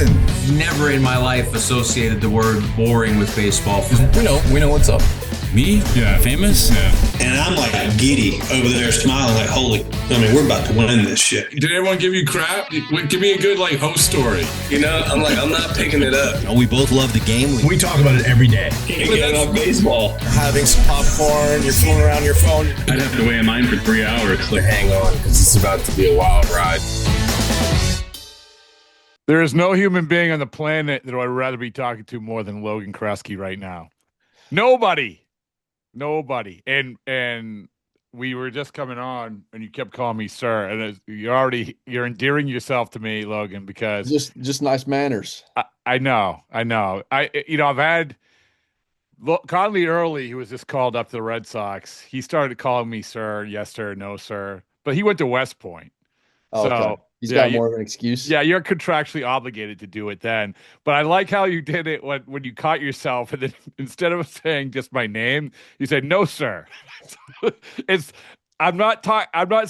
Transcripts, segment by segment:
Listen, never in my life associated the word boring with baseball. We know what's up. Me? Yeah. Famous? Yeah. And I'm like giddy over there smiling like, we're about to win this shit. Did everyone give you crap? Give me a good host story. I'm not picking it up. We both love the game. We talk about it every day. Getting on baseball. Having some popcorn, you're fooling around your phone. I'd have to wait in line for 3 hours. Hang on, because it's about to be a wild ride. There is no human being on the planet that I'd rather be talking to more than Logan Kreske right now. Nobody. And we were just coming on, and you kept calling me sir, and you're endearing yourself to me, Logan, because just nice manners. I know. I've had Conley Early, who was just called up to the Red Sox. He started calling me sir, yes sir, no sir, but he went to West Point. Oh, so okay. He's got more of an excuse. Yeah, you're contractually obligated to do it then. But I like how you did it when you caught yourself, and then instead of saying just my name, you said no, sir. I'm not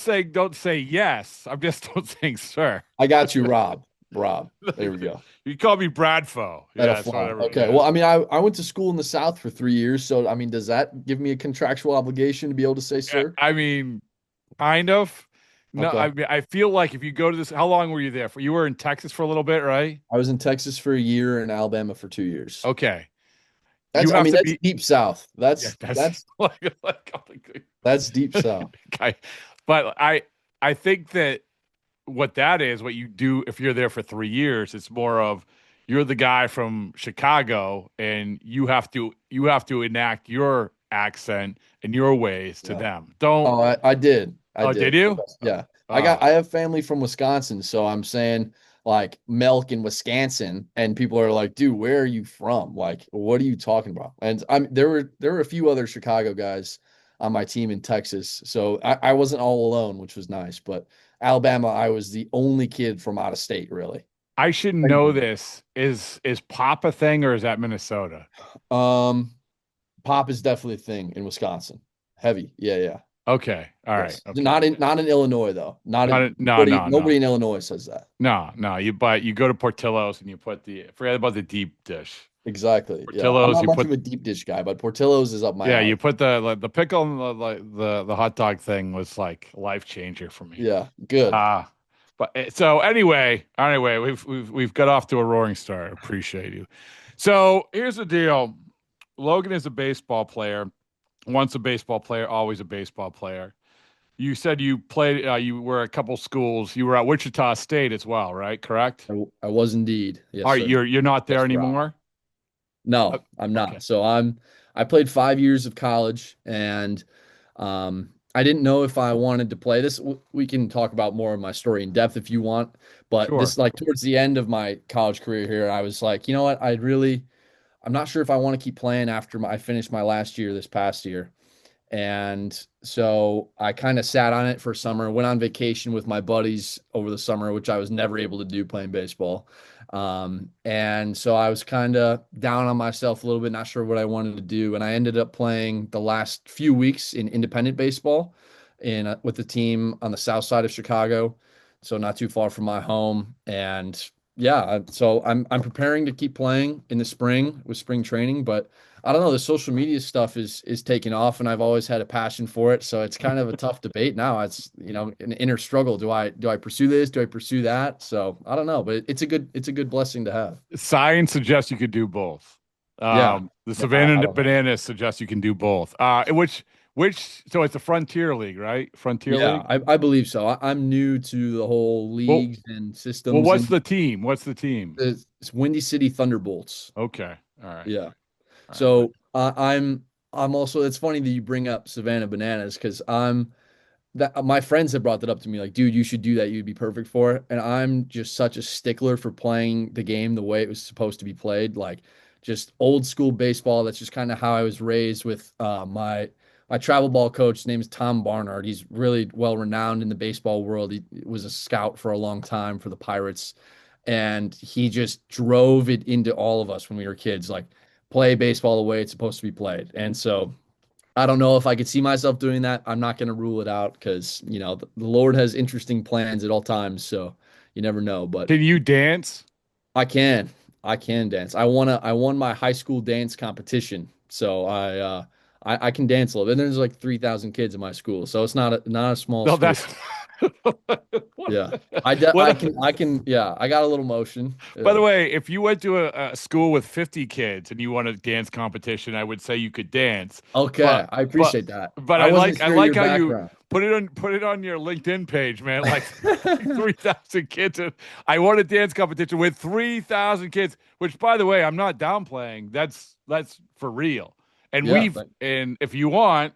saying don't say yes. I'm just don't saying sir. I got you, Rob. There we go. You call me Bradfo. Yeah, okay. Well, I went to school in the South for 3 years, so does that give me a contractual obligation to be able to say sir? Kind of. No, Okay. I feel like if you go to this, how long were you there for? You were in Texas for a little bit, right? I was in Texas for a year and Alabama for 2 years. Okay. That's deep South. That's deep South. Okay. But I think that what you do if you're there for 3 years, it's more of you're the guy from Chicago and you have to enact your accent and your ways to them. I did. Did you? Yeah. I have family from Wisconsin, so I'm saying like milk in Wisconsin, and people are like, dude, where are you from? Like, what are you talking about? And there were a few other Chicago guys on my team in Texas, so I wasn't all alone, which was nice. But Alabama, I was the only kid from out of state, really. I should know this. Is pop a thing, or is that Minnesota? Pop is definitely a thing in Wisconsin. Heavy. Yeah. Okay. All right. Okay. Not in Illinois though. Nobody in Illinois says that. No. You go to Portillo's and you forget about the deep dish. Exactly. Portillo's. I'm not much of a deep dish guy, but Portillo's is up my alley. You put the pickle and the hot dog thing was like a life changer for me. Yeah. Good. But so anyway, we've got off to a roaring start. Appreciate you. So here's the deal. Logan is a baseball player. Once a baseball player, always a baseball player. You said you played. You were at a couple schools. You were at Wichita State as well, right? Correct. I was indeed. Yes. All right, you're not there anymore. No, I'm not. Okay. So I played 5 years of college, and I didn't know if I wanted to play this. We can talk about more of my story in depth if you want. But sure. This towards the end of my college career here, I was like, you know what? I'm not sure if I want to keep playing after I finished my last year this past year. And so I kind of sat on it for summer, went on vacation with my buddies over the summer, which I was never able to do playing baseball. And so I was kind of down on myself a little bit, not sure what I wanted to do. And I ended up playing the last few weeks in independent baseball with the team on the south side of Chicago. So not too far from my home. And yeah, so I'm preparing to keep playing in the spring with spring training, but I don't know, the social media stuff is taking off, and I've always had a passion for it. So it's kind of a tough debate now. It's, an inner struggle. Do I pursue this? Do I pursue that? So I don't know, but it's a good blessing to have. Science suggests you could do both. The Savannah Bananas suggests you can do both. So it's a Frontier League, right? Frontier League? Yeah, I believe so. I'm new to the whole leagues and systems. Well, what's the team? It's Windy City Thunderbolts. Okay. All right. Yeah. So I'm also, it's funny that you bring up Savannah Bananas, because my friends have brought that up to me, like, dude, you should do that. You'd be perfect for it. And I'm just such a stickler for playing the game the way it was supposed to be played. Like just old school baseball. That's just kind of how I was raised with my travel ball coach. His name is Tom Barnard. He's really well renowned in the baseball world. He was a scout for a long time for the Pirates, and he just drove it into all of us when we were kids, like play baseball the way it's supposed to be played. And so I don't know if I could see myself doing that. I'm not going to rule it out, because, the Lord has interesting plans at all times. So you never know. But can you dance? I can. I can dance. I won my high school dance competition. So I can dance a little bit. And there's like 3,000 kids in my school. So it's not a small No, school. that's Yeah. what, I can what, yeah, I got a little motion. by Yeah. the way, if you went to a school with 50 kids and you won a dance competition, I would say you could dance. Okay, But I but appreciate that. but I wasn't I sure like your how you background. put it on your LinkedIn page, man. Like 3,000 kids. I won a dance competition with 3,000 kids, which by the way, I'm not downplaying. That's for real. And Yeah, and if you want,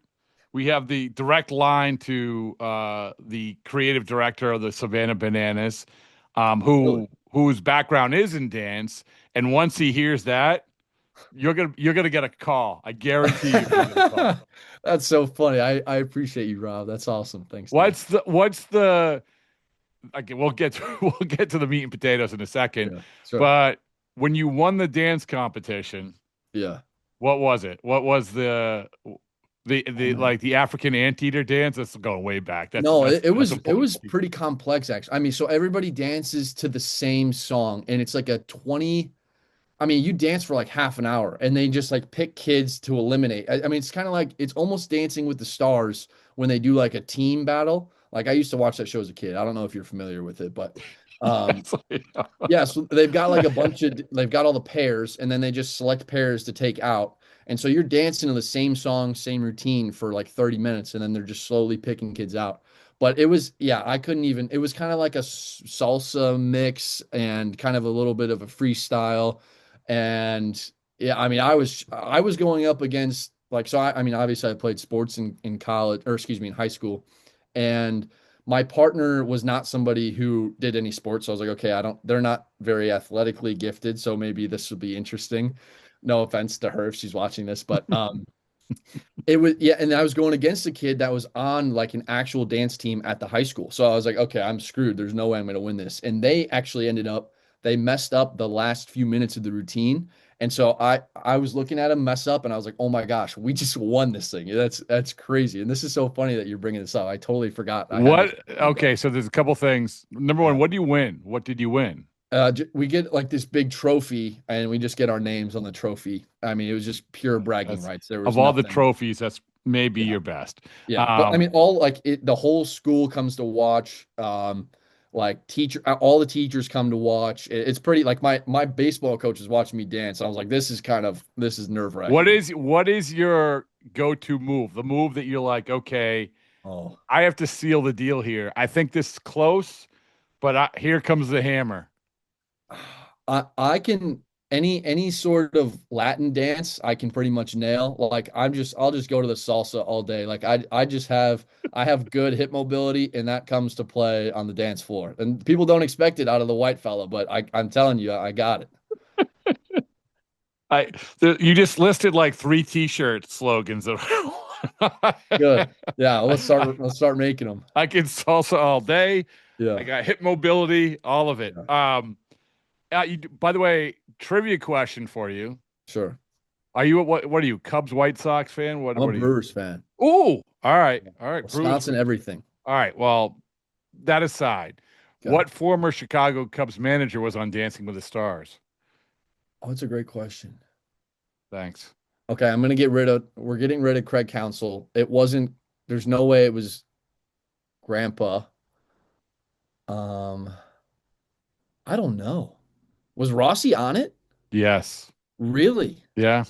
we have the direct line to the creative director of the Savannah Bananas, really. whose background is in dance. And once he hears that, you're gonna get a call. I guarantee you're gonna get a call. That's so funny. I appreciate you, Rob. That's awesome. Thanks, dude. What's the okay, we'll get to the meat and potatoes in a second. Yeah, sure. But when you won the dance competition, Yeah. what was it? What was Oh the man. like the African anteater dance? That's going way back. No, That's a it was pretty complex actually. I mean, so everybody dances to the same song and it's like a 20, I mean, you dance for like half an hour and they just like pick kids to eliminate. I mean, it's kind of like it's almost Dancing with the Stars when they do like a team battle. Like I used to watch that show as a kid. I don't know if you're familiar with it, but um It's like- yeah, so they've got like a bunch of they've got all the pairs and then they just select pairs to take out. And so you're dancing to the same song, same routine for like 30 minutes and then they're just slowly picking kids out. But it was yeah, I couldn't even it was kind of like a salsa mix and kind of a little bit of a freestyle. And yeah, I mean I was going up against like so I mean obviously I played sports in college or excuse me in high school. And my partner was not somebody who did any sports. So I was like, okay, they're not very athletically gifted. So maybe this will be interesting. No offense to her if she's watching this, but it was, yeah. And I was going against a kid that was on like an actual dance team at the high school. So I was like, okay, I'm screwed. There's no way I'm going to win this. And they actually they messed up the last few minutes of the routine. And so I was looking at him mess up and I was like, oh my gosh, we just won this thing. That's crazy. And this is so funny that you're bringing this up. I totally forgot. I had what? Okay, so there's a couple things. Number one, yeah. what do you win? What did you win? We get like this big trophy and we just get our names on the trophy. I mean, it was just pure bragging That's rights. There was of all the nothing. trophies, that's maybe Yeah. your best. Yeah. But I mean, the whole school comes to watch. Like all the teachers come to watch. It's pretty like my baseball coach is watching me dance. I was like, this is nerve-wracking. What is your go-to move? The move that you're like, okay, Oh, I have to seal the deal here. I think this is close, but here comes the hammer. I can any sort of Latin dance I can pretty much nail. Like I'll just go to the salsa all day. Like I have good hip mobility and that comes to play on the dance floor. And people don't expect it out of the white fella, but I'm telling you, I got it. You just listed like 3 t-shirt slogans. Good. Yeah, let's start making them. I can salsa all day. Yeah. I got hip mobility, all of it. Yeah. By the way, trivia question for you. Sure. Are you what are you, Cubs White Sox fan? I'm a What are you? Brewers fan. Ooh, all right. All right. Wisconsin, Brewers. everything. All right. Well, that aside, Okay. what former Chicago Cubs manager was on Dancing with the Stars? Oh, it's a great question. Thanks. Okay, we're getting rid of Craig Counsell. There's no way it was Grandpa. Um, I don't know. Was Rossi on it? Yes. Really? Yeah.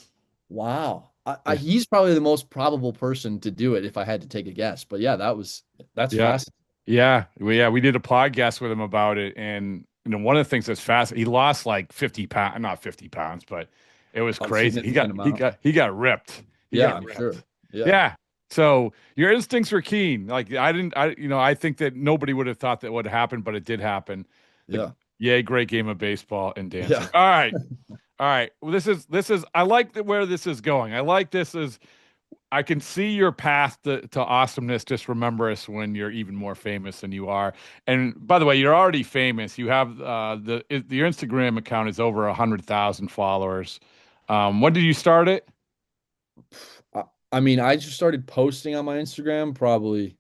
Wow. Yeah. He's probably the most probable person to do it if I had to take a guess. But yeah, that's Yeah. fascinating. Yeah. We did a podcast with him about it. And, one of the things that's fast, he lost like 50 pounds, not 50 pounds, but it was A crazy. significant amount. He got ripped. He Yeah, got I'm ripped. sure. Yeah. Yeah. So your instincts were keen. Like I think that nobody would have thought that would happen, but it did happen. Yeah. Yay, great game of baseball and dancing. Yeah. All right. All right. Well, this is I like where this is going. I like this is I can see your path to awesomeness. Just remember us when you're even more famous than you are. And by the way, you're already famous. You have your Instagram account is over 100,000 followers. When did you start it? I mean, I just started posting on my Instagram probably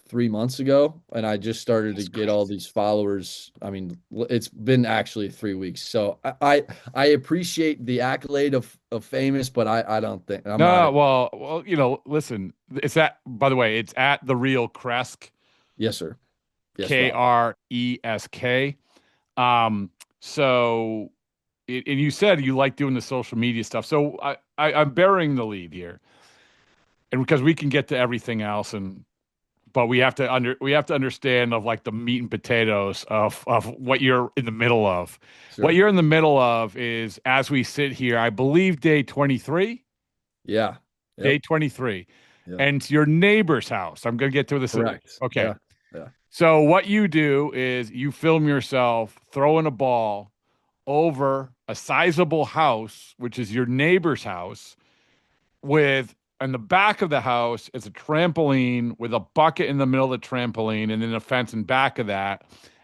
3 months ago, and I just started to get all these followers. I mean, it's been actually 3 weeks. So I appreciate the accolade of famous, but I don't think I'm No, not. well, listen, it's at, by the way, it's at the real Kresk, Yes, sir. Yes, Rob. Kresk. So, and you said you like doing the social media stuff. So I'm burying the lead here, and because we can get to everything else, but we have to understand of like the meat and potatoes of what you're in the middle of. Sure. What you're in the middle of is, as we sit here, I believe day 23. Yeah. Day Yep. 23. Yeah. And it's your neighbor's house. I'm going to get to this. Correct. Okay. Yeah. Yeah. So what you do is you film yourself throwing a ball over a sizable house, which is your neighbor's house, with in the back of the house is a trampoline with a bucket in the middle of the trampoline and then a fence in back of that.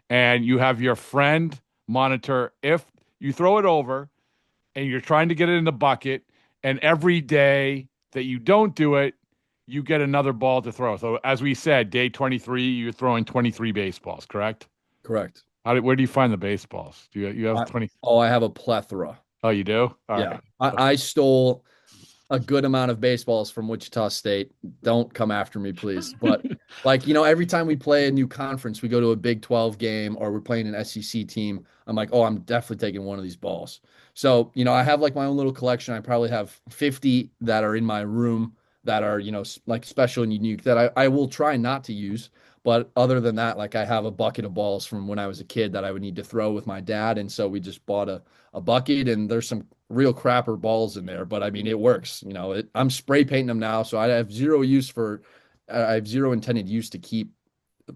And you have your friend monitor if you throw it over and you're trying to get it in the bucket. And every day that you don't do it, you get another ball to throw. So as we said, day 23, you're throwing 23 baseballs, correct? Correct. Where do you find the baseballs? Do you have 20? I have a plethora. Oh, you do? All Yeah. right. I stole a good amount of baseballs from Wichita State. Don't come after me, please. But like, every time we play a new conference, we go to a Big 12 game or we're playing an SEC team. I'm like, oh, I'm definitely taking one of these balls. So, I have like my own little collection. I probably have 50 that are in my room that are, like special and unique that I will try not to use. But other than that, like I have a bucket of balls from when I was a kid that I would need to throw with my dad. And so we just bought a bucket, and there's some real crapper balls in there, but I mean, it works. I'm spray painting them now. So I have I have zero intended use to keep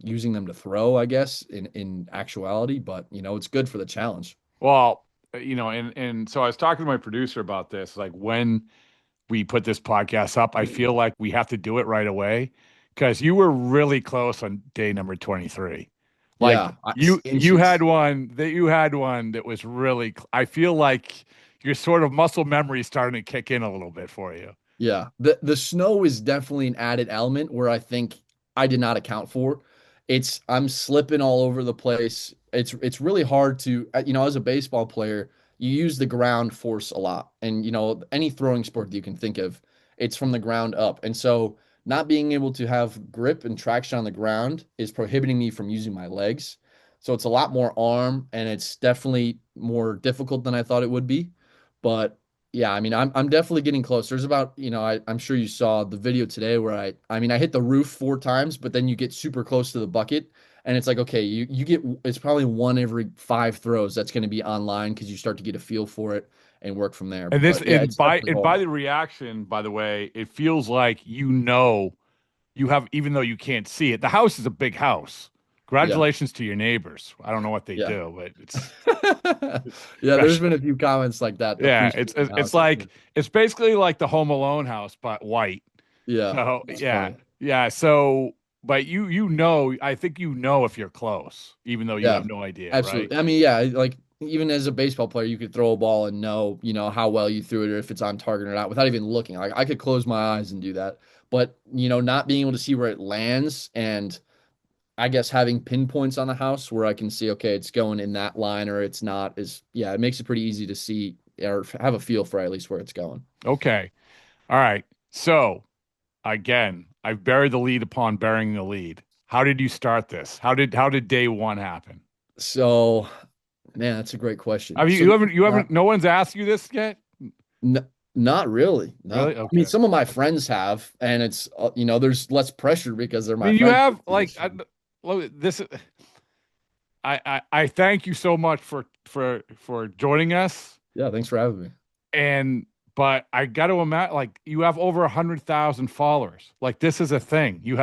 using them to throw, I guess, in actuality, but it's good for the challenge. Well, and so I was talking to my producer about this, like when we put this podcast up, I feel like we have to do it right away because you were really close on day number 23. Like Yeah, you had one that was really, I feel like your sort of muscle memory is starting to kick in a little bit for you. Yeah. The snow is definitely an added element where I think I did not account for. I'm slipping all over the place. It's really hard to, as a baseball player, you use the ground force a lot. And, any throwing sport that you can think of, it's from the ground up. And so not being able to have grip and traction on the ground is prohibiting me from using my legs. So it's a lot more arm, and it's definitely more difficult than I thought it would be. But yeah, I mean, I'm definitely getting close. There's about, I'm sure you saw the video today where I mean, I hit the roof 4 times, but then you get super close to the bucket, and it's like, okay, you get, it's probably one every 5 throws that's going to be online because you start to get a feel for it and work from there. And this, But yeah, and it's by definitely and by hard. the reaction, by the way, it feels like you have, even though you can't see it. The house is a big house. Yeah. Congratulations to your neighbors. I don't know what they Yeah. do, but it's Yeah, there's been a few comments like that. yeah, Appreciate it's the house. like it's basically like the Home Alone house, but white. Yeah, So that's yeah, funny. yeah. So, but I think if you're close, even though you Yeah, have no idea, right? absolutely. I mean, yeah, like even as a baseball player, you could throw a ball and know, how well you threw it or if it's on target or not without even looking. Like I could close my eyes and do that. But, not being able to see where it lands, and I guess having pinpoints on the house where I can see, okay, it's going in that line or it's not, yeah, it makes it pretty easy to see or have a feel for at least where it's going. Okay, all right. So again, I've buried the lead upon burying the lead. How did you start this? How did day one happen? So, man, that's a great question. Have So, you haven't, no one's asked you this yet? not really. No. Really? I Okay. mean, some of my friends have, and it's, there's less pressure because they're I my mean, you friends. have like this. I thank you so much for joining us. Yeah, thanks for having me. But I got to imagine, like, you have over 100,000 followers. Like, this is a thing. You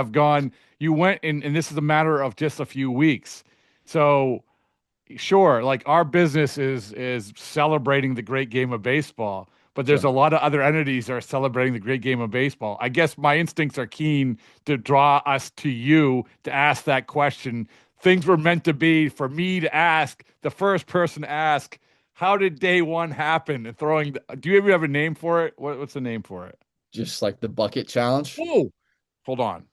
went and this is a matter of just a few weeks. So sure, like our business is celebrating the great game of baseball, but there's Sure. a lot of other entities that are celebrating the great game of baseball. I guess my instincts are keen to draw us to you to ask that question. Things were meant to be for me to ask, the first person to ask, how did day one happen? And do you ever have a name for it? What's the name for it? Just like the bucket challenge. Oh, hold on.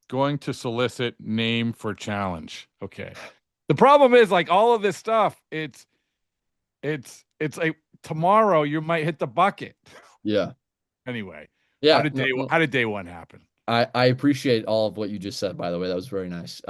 going to solicit name for challenge. Okay. The problem is like all of this stuff, it's like tomorrow you might hit the bucket. Yeah. Anyway, Yeah. No, no. how did day one happen? I appreciate all of what you just said, by the way. That was very nice.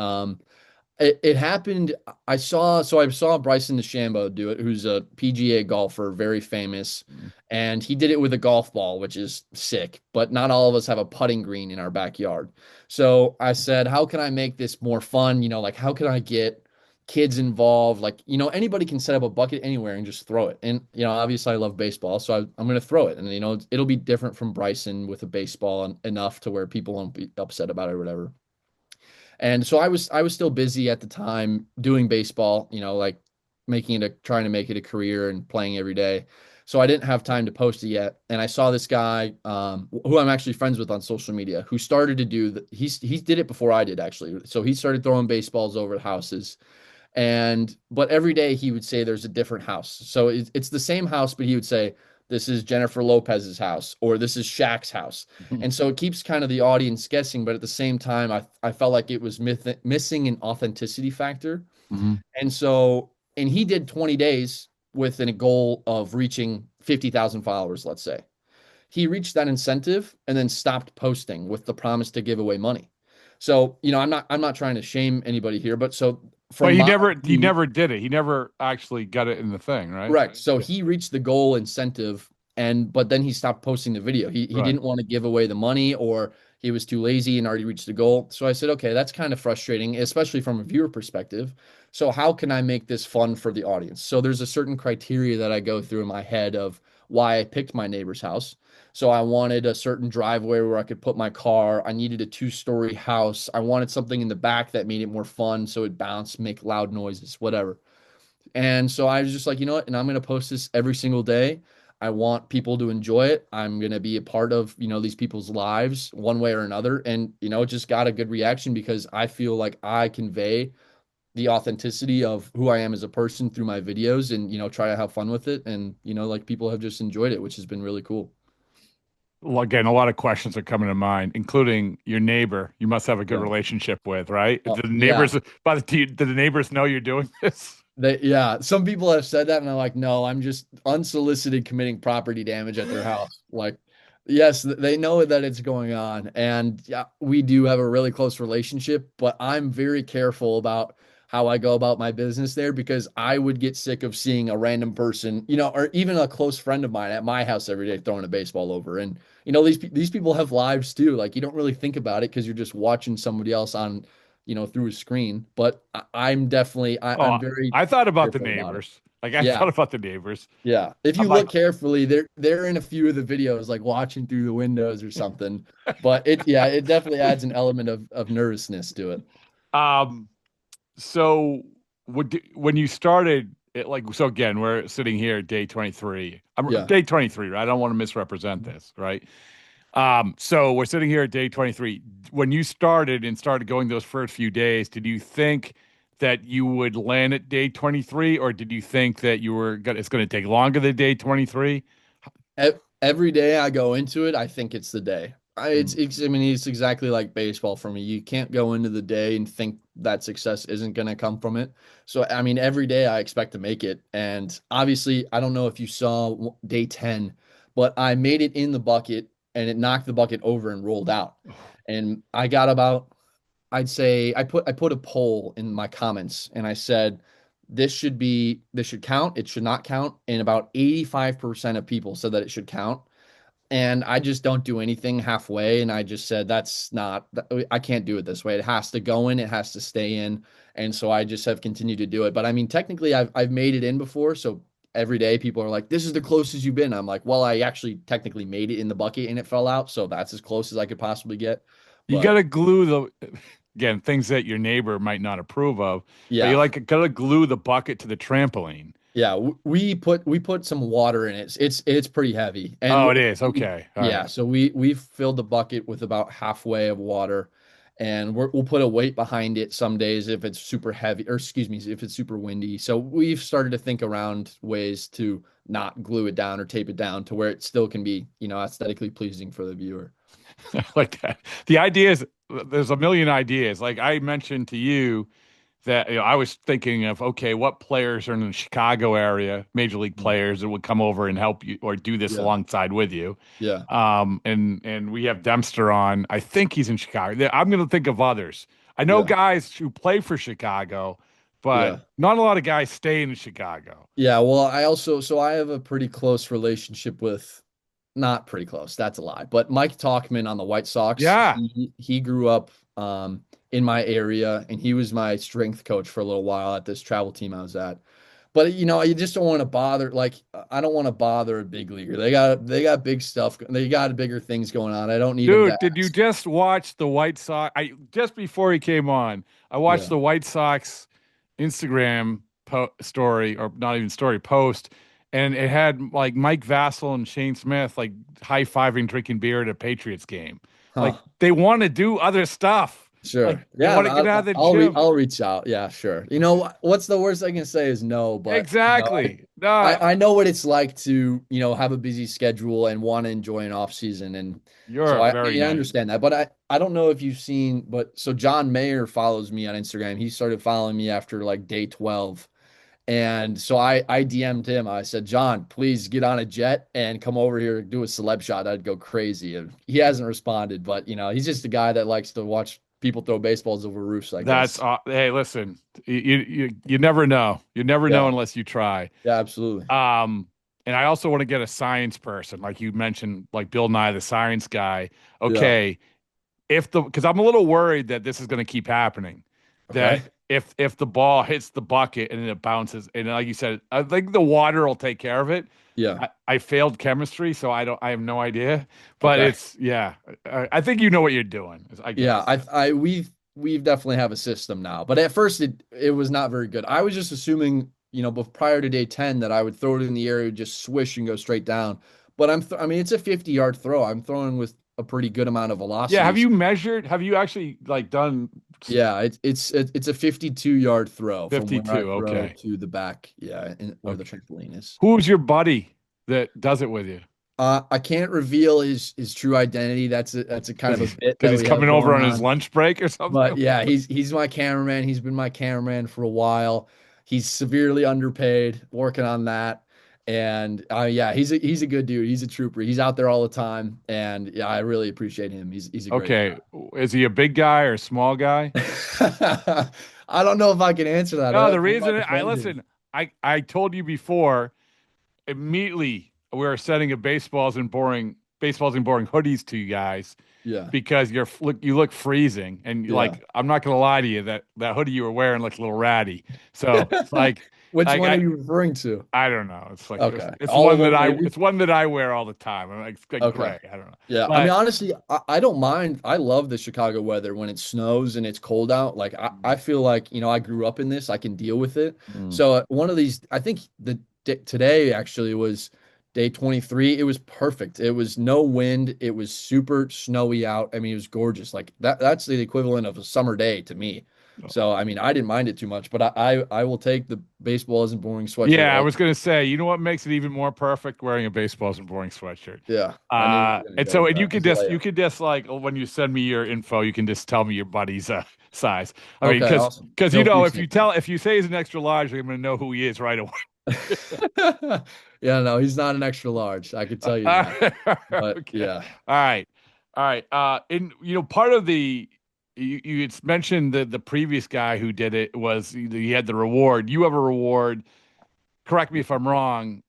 It happened. I saw Bryson DeChambeau do it, who's a PGA golfer, very famous, and he did it with a golf ball, which is sick. But not all of us have a putting green in our backyard. So I said, how can I make this more fun? You know, like how can I get kids involved? Like, you know, anybody can set up a bucket anywhere and just throw it. And you know, obviously I love baseball, so I'm going to throw it. And you know, it'll be different from Bryson with a baseball enough to where people won't be upset about it or whatever. And so I was still busy at the time doing baseball, you know, like trying to make it a career and playing every day. So I didn't have time to post it yet. And I saw this guy, who I'm actually friends with on social media, who started to do he did it before I did actually. So he started throwing baseballs over houses. But every day he would say there's a different house. So it's the same house, but he would say, this is Jennifer Lopez's house, or this is Shaq's house. And so it keeps kind of the audience guessing, but at the same time, I felt like it was missing an authenticity factor. Mm-hmm. And he did 20 days with a goal of reaching 50,000 followers, let's say. He reached that incentive and then stopped posting with the promise to give away money. So, you know, I'm not trying to shame anybody here, but he never did it. He never actually got it in the thing, right? Correct. So he reached the goal incentive but then he stopped posting the video. He didn't want to give away the money, or he was too lazy and already reached the goal. So I said, okay, that's kind of frustrating, especially from a viewer perspective. So how can I make this fun for the audience? So there's a certain criteria that I go through in my head of why I picked my neighbor's house. So I wanted a certain driveway where I could put my car. I needed a 2-story house. I wanted something in the back that made it more fun, so it bounced, make loud noises, whatever. And so I was just like, you know what? And I'm going to post this every single day. I want people to enjoy it. I'm going to be a part of, you know, these people's lives one way or another. And, you know, it just got a good reaction because I feel like I convey the authenticity of who I am as a person through my videos and, you know, try to have fun with it. And, you know, like people have just enjoyed it, which has been really cool. Well, again, a lot of questions are coming to mind, including your neighbor. You must have a good relationship with, right? Do the neighbors, do the neighbors know you're doing this? Some people have said that, and I'm like, no, I'm just unsolicited committing property damage at their house. Like, yes, they know that it's going on, and yeah, we do have a really close relationship, but I'm very careful about how I go about my business there because I would get sick of seeing a random person, you know, or even a close friend of mine at my house every day throwing a baseball over. And, you know, these people have lives too. Like, you don't really think about it because you're just watching somebody else on, you know, through a screen. But I'm definitely, I'm very. I thought about the careful neighbors. I thought about the neighbors. Yeah. If you look carefully, they're in a few of the videos, like watching through the windows or something. But it definitely adds an element of nervousness to it. So when you started it, so again, we're sitting here at day 23. Day 23, right? I don't want to misrepresent this, right? So we're sitting here at day 23. When you started going those first few days, did you think that you would land at day 23, or did you think that it's going to take longer than day 23? Every day I go into it, I think it's the day. It's exactly like baseball for me. You can't go into the day and think that success isn't going to come from it. So, I mean, every day I expect to make it. And obviously, I don't know if you saw day 10, but I made it in the bucket and it knocked the bucket over and rolled out. And I got about, I'd say, I put a poll in my comments and I said, this should count. It should not count. And about 85% of people said that it should count. And I just don't do anything halfway. And I just said, I can't do it this way. It has to go in, it has to stay in. And so I just have continued to do it. But I mean, technically I've made it in before. So every day people are like, this is the closest you've been. I'm like, well, I actually technically made it in the bucket and it fell out. So that's as close as I could possibly get. You got to glue again, things that your neighbor might not approve of. Yeah. But you got to glue the bucket to the trampoline. Yeah, we put some water in it. It's pretty heavy. And it is. Okay. All right. So we've filled the bucket with about halfway of water, and we'll put a weight behind it some days if it's super heavy, or excuse me, if it's super windy. So we've started to think around ways to not glue it down or tape it down to where it still can be, you know, aesthetically pleasing for the viewer. like that. The idea is there's a million ideas. Like I mentioned to you that I was thinking of, okay, what players are in the Chicago area, major league players that would come over and help you or do this Yeah. alongside with you. Yeah. And we have Dempster on. I think he's in Chicago. I'm going to think of others. I know Yeah. guys who play for Chicago, but Yeah. not a lot of guys stay in Chicago. Yeah. Well, I have a pretty close relationship with, not pretty close. That's a lie. But Mike Talkman on the White Sox. Yeah. He grew up in my area, and he was my strength coach for a little while at this travel team I was at. But you just don't want to bother. Like, I don't want to bother a big leaguer. They got big stuff. They got bigger things going on. I don't need them Dude, to did you ask. just watch the White Sox? Just before he came on, I watched Yeah. the White Sox Instagram story, or not even story, post, and it had like Mike Vassell and Shane Smith like high-fiving, drinking beer at a Patriots game. Like Huh. they want to do other stuff. Sure. Like, they Yeah. want to get out of the gym. I'll reach out. Yeah, sure. What's the worst I can say is no, but Exactly. No, I know what it's like to, have a busy schedule and want to enjoy an off season. And you're so I very nice. understand that. But I don't know if you've seen, but so John Mayer follows me on Instagram. He started following me after like day 12. And so I DM'd him. I said, John, please get on a jet and come over here and do a celeb shot. I'd go crazy. And he hasn't responded, but he's just a guy that likes to watch people throw baseballs over roofs, I guess. Hey, listen, you never know. You never know unless you try. Yeah, absolutely. And I also want to get a science person, like you mentioned, like Bill Nye, the science guy. Okay, because I'm a little worried that this is going to keep happening. Okay. That if the ball hits the bucket and it bounces, and like you said, I think the water will take care of it. Yeah. I failed chemistry, so I have no idea. But Okay. I think you know what you're doing. I guess. Yeah, we've definitely have a system now, but at first it was not very good. I was just assuming, but prior to day 10 that I would throw it in the air, it would just swish and go straight down. But I mean, it's a 50-yard throw. I'm throwing with a pretty good amount of velocity. Yeah, have you measured? Have you actually like done? Yeah, it's a 52-yard throw. 52, from where I throw okay. to the back. Yeah, where the trampoline is. Who's your buddy that does it with you? I can't reveal his true identity. That's a kind of a bit Because that he's we coming have over on going his lunch break or something. But yeah, he's my cameraman. He's been my cameraman for a while. He's severely underpaid, working on that. And yeah, he's a good dude. He's a trooper. He's out there all the time. And yeah, I really appreciate him. He's a great Okay. Is he a big guy or a small guy? guy. I don't know if I can answer that. No, the reason I told you before, immediately we were setting a baseballs and boring hoodies to you guys. Yeah. Because you look freezing, and like I'm not gonna lie to you, that hoodie you were wearing looked a little ratty. So it's like Which like, one are you referring to? I don't know. It's like Okay. it's All one of them, that maybe? it's one that I wear all the time. I'm like Okay. gray. I don't know. Yeah, I mean, honestly, I don't mind. I love the Chicago weather when it snows and it's cold out. Like I feel like I grew up in this. I can deal with it. So one of these, I think today actually was day 23. It was perfect. It was no wind. It was super snowy out. I mean, it was gorgeous. Like that's the equivalent of a summer day to me. So I mean, I didn't mind it too much, but I will take the baseball isn't boring sweatshirt. Yeah, I was gonna say, you know what makes it even more perfect? Wearing a baseballs and boring sweatshirt. Yeah. And you could just like when you send me your info, you can just tell me your buddy's size. I mean, Okay, awesome. because No, if you say he's an extra large, I'm gonna know who he is right away. Yeah, no, he's not an extra large. I could tell you that. But Okay. yeah. All right. And part of you had mentioned the previous guy who did it was he had the reward. You have a reward. Correct me if I'm wrong.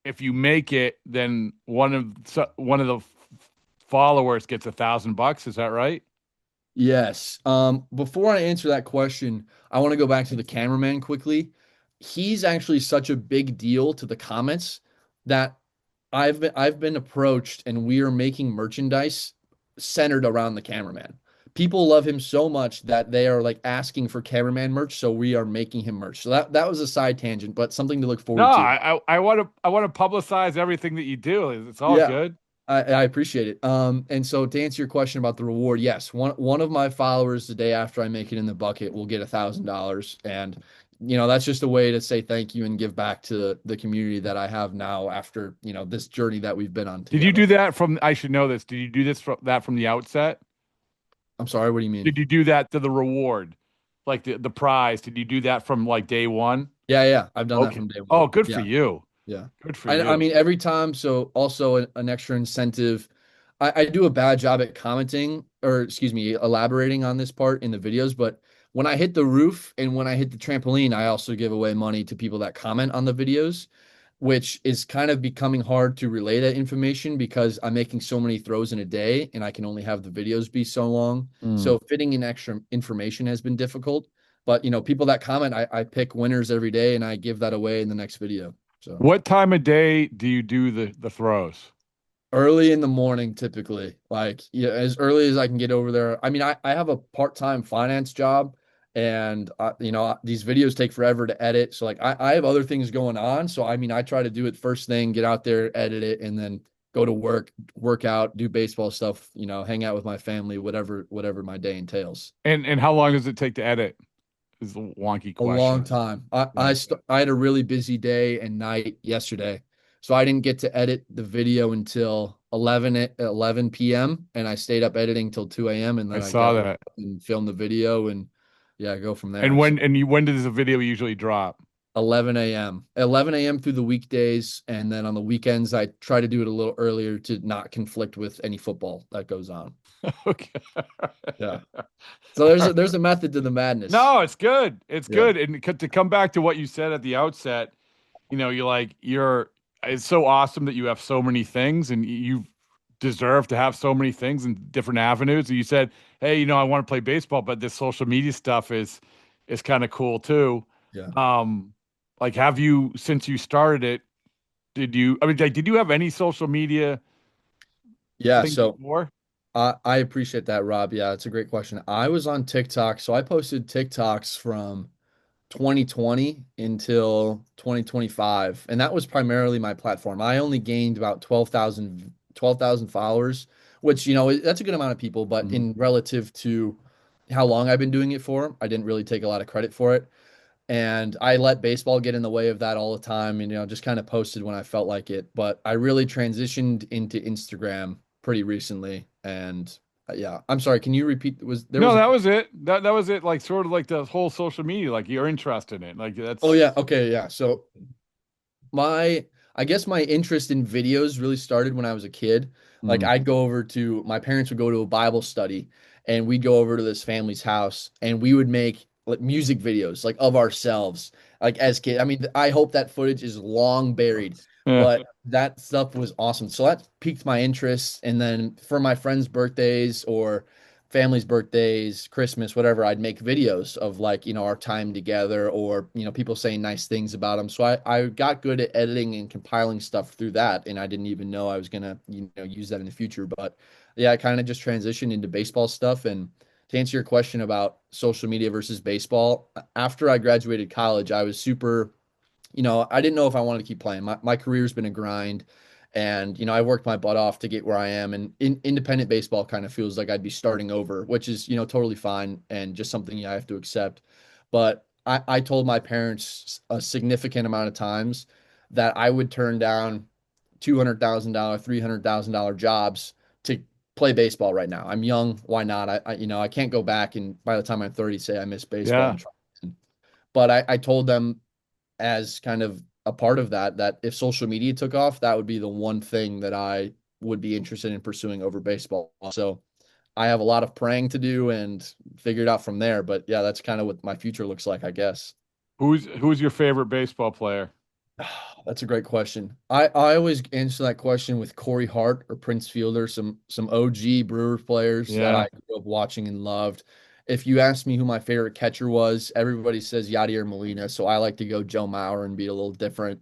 If you make it, then one of the followers gets $1,000. Is that right? Yes. Before I answer that question, I want to go back to the cameraman quickly. He's actually such a big deal to the comments that I've been approached, and we are making merchandise centered around the cameraman. People love him so much that they are like asking for cameraman merch, so we are making him merch. So that was a side tangent, but something to look forward to. I want to publicize everything that you do. It's all good. I appreciate it. And so to answer your question about the reward, yes, one of my followers the day after I make it in the bucket will get $1,000, and that's just a way to say thank you and give back to the community that I have now after, this journey that we've been on Did you together. do that from? I should know this. Did you do this from the outset? I'm sorry, what do you mean? Did you do that to the reward, like the prize? Did you do that from like day one? Yeah, yeah. I've done that Okay. from day one. Oh, good for Yeah. you. Yeah. Good for I you. mean, every time. So also an extra incentive. I do a bad job at commenting or excuse me, elaborating on this part in the videos, but when I hit the roof and when I hit the trampoline, I also give away money to people that comment on the videos, which is kind of becoming hard to relay that information because I'm making so many throws in a day and I can only have the videos be so long. So fitting in extra information has been difficult. But people that comment, I pick winners every day and I give that away in the next video. So What time of day do you do the throws? early in the morning, typically, like as early as I can get over there. I mean, I have a part-time finance job and these videos take forever to edit. So like I have other things going on. So I mean, I try to do it first thing, get out there, edit it, and then go to work out, do baseball stuff, hang out with my family, whatever my day entails. And how long does it take to edit? Is the wonky A long question. time. I had a really busy day and night yesterday, so I didn't get to edit the video until 11 p.m. and I stayed up editing till 2 a.m. and I then I saw got up that. and filmed the video and yeah, go from there. And So when does the video usually drop? 11 a.m. 11 a.m. through the weekdays, and then on the weekends I try to do it a little earlier to not conflict with any football that goes on. Okay. Yeah. So there's a method to the madness. No, it's good. It's Yeah. good. And to come back to what you said at the outset, it's so awesome that you have so many things and you deserve to have so many things in different avenues. And you said, hey, I want to play baseball, but this social media stuff is kind of cool too. Yeah. Like have you, since you started it, did you have any social media Yeah. things So before? I appreciate that, Rob. Yeah, it's a great question. I was on TikTok, so I posted TikToks from 2020 until 2025, and that was primarily my platform. I only gained about 12,000 followers, which, that's a good amount of people, but in relative to how long I've been doing it for, I didn't really take a lot of credit for it. And I let baseball get in the way of that all the time and, just kind of posted when I felt like it. But I really transitioned into Instagram pretty recently. And yeah, I'm sorry. Can you repeat? No, that was it. That was it. Like sort of like the whole social media, like you're interested in it. Like that's. Oh, yeah. Okay. Yeah. So I guess my interest in videos really started when I was a kid. Like my parents would go to a Bible study and we'd go over to this family's house and we would make like music videos like of ourselves like as kids. I mean, I hope that footage is long buried, Yeah. but that stuff was awesome. So that piqued my interest. And then for my friends' birthdays or family's birthdays, Christmas, whatever, I'd make videos of like, our time together or, people saying nice things about them. So I got good at editing and compiling stuff through that. And I didn't even know I was going to, use that in the future. But yeah, I kind of just transitioned into baseball stuff. And to answer your question about social media versus baseball, after I graduated college, I was super, I didn't know if I wanted to keep playing. My career's been a grind. And, I worked my butt off to get where I am. And independent baseball kind of feels like I'd be starting over, which is, totally fine and just something I have to accept. But I told my parents a significant amount of times that I would turn down $200,000, $300,000 jobs to play baseball right now. I'm young. Why not? I can't go back and by the time I'm 30, say I miss baseball. Yeah. And try. But I told them as kind of a part of that if social media took off, that would be the one thing that I would be interested in pursuing over baseball. So I have a lot of praying to do and figure it out from there. But yeah, that's kind of what my future looks like, I guess. Who's your favorite baseball player? That's a great question. I always answer that question with Corey Hart or Prince Fielder, some OG Brewers players that I grew up watching and loved. If you ask me who my favorite catcher was, everybody says Yadier Molina. So I like to go Joe Mauer and be a little different.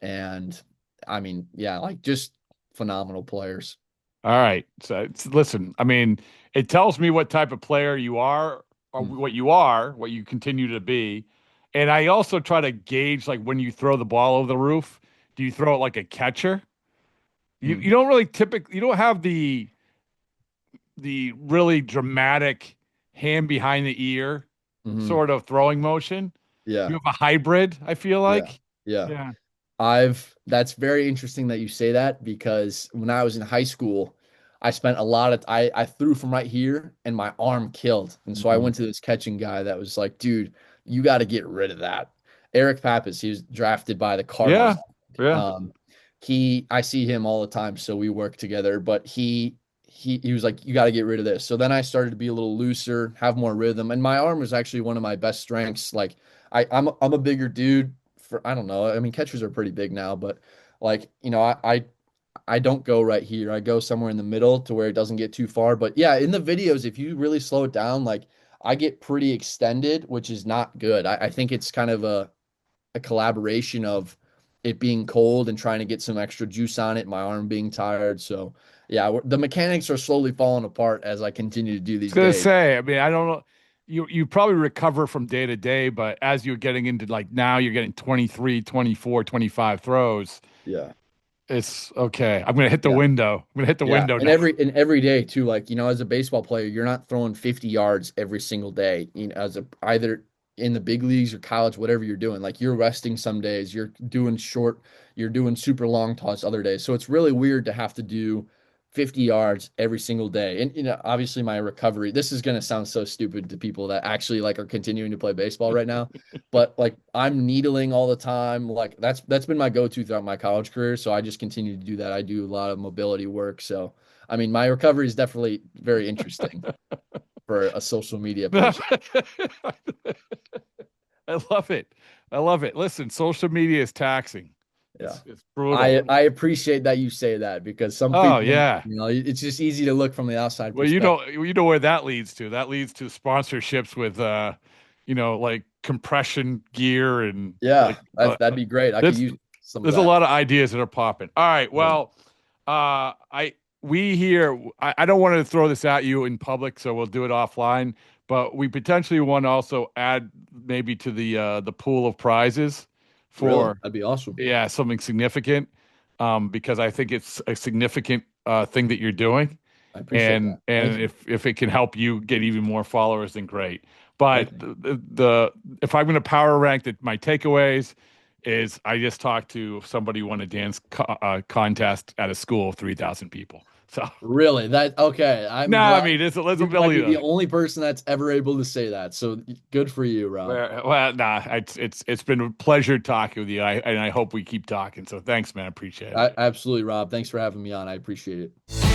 And I mean, yeah, like just phenomenal players. All right. So listen, I mean, it tells me what type of player you are or what you continue to be. And I also try to gauge like when you throw the ball over the roof, do you throw it like a catcher? You don't really you don't have the really dramatic hand behind the ear sort of throwing motion. Yeah. You have a hybrid, I feel like. Yeah. Yeah. That's very interesting that you say that, because when I was in high school, I spent a lot of I threw from right here and my arm killed. And so I Mhm. went to this catching guy that was like, dude, you got to get rid of that. Eric Pappas, he was drafted by the Yeah. Cardinals. Yeah. Um, I see him all the time, so we work together, but he was like, you got to get rid of this. So then I started to be a little looser, have more rhythm, and my arm was actually one of my best strengths. Like I'm a bigger dude for, I don't know. I mean, catchers are pretty big now, but like, I don't go right here. I go somewhere in the middle to where it doesn't get too far. But yeah, in the videos, if you really slow it down, like I get pretty extended, which is not good. I think it's kind of a collaboration of it being cold and trying to get some extra juice on it, my arm being tired. So yeah, the mechanics are slowly falling apart as I continue to do I was these gonna days. say, I mean, I don't know. You probably recover from day to day, but as you're getting into like now you're getting 23, 24, 25 throws. Yeah. It's okay. I'm gonna hit the Yeah. window. I'm gonna hit the Yeah, window and now. every day too, like, as a baseball player, you're not throwing 50 yards every single day. As a either in the big leagues or college, whatever you're doing, like you're resting some days, you're doing super long toss other days. So it's really weird to have to do 50 yards every single day. And obviously my recovery, this is gonna sound so stupid to people that actually like are continuing to play baseball right now. But like I'm needling all the time. Like that's been my go-to throughout my college career. So I just continue to do that. I do a lot of mobility work. So I mean my recovery is definitely very interesting for a social media person. I love it. I love it. Listen, social media is taxing. Yeah. It's brutal. I appreciate that you say that, because some Oh people, yeah. it's just easy to look from the outside Well, perspective. you know where that leads to. That leads to sponsorships with like compression gear and Yeah, like that'd be great. I could there's use some of there's a that. lot of ideas that are popping. All right. Yeah. Well, I we here I don't want to throw this at you in public, so we'll do it offline. But we potentially want to also add maybe to the pool of prizes Really? for That'd be awesome. yeah, something significant. Because I think it's a significant thing that you're doing. I appreciate And that. Thank you. if it can help you get even more followers, then great. Thank But you. the if I'm going to power rank my takeaways is I just talked to somebody who won a dance contest at a school of 3,000 people. So Really? That okay. no, I'm I glad mean there's a you might be the million. only person that's ever able to say that. So good for you, Rob. Well, nah, it's been a pleasure talking with you. And I hope we keep talking. So thanks, man. I appreciate it. Absolutely, Rob. Thanks for having me on. I appreciate it.